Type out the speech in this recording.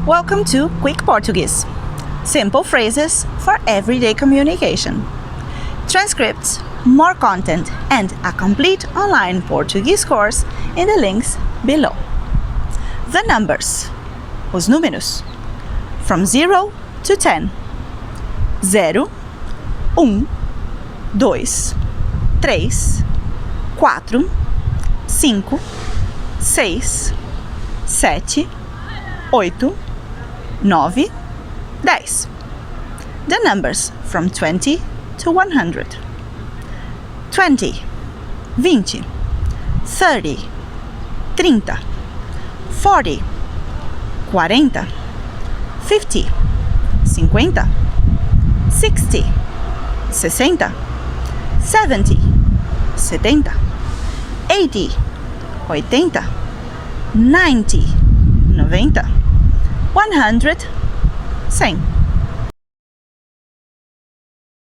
Welcome to Quick Portuguese. Simple phrases for everyday communication. Transcripts, more content, and a complete online Portuguese course in the links below. The numbers. Os números. From 0 to 10. 0, 2, 3, 4, 5, 6, 7, 8, 9, 10. The numbers from 20 to 100. 20, 20, 30, 30, 40, 40, 50, 50, 60, 60, 70, 70, 80, 80, 90, 90, 100, 100.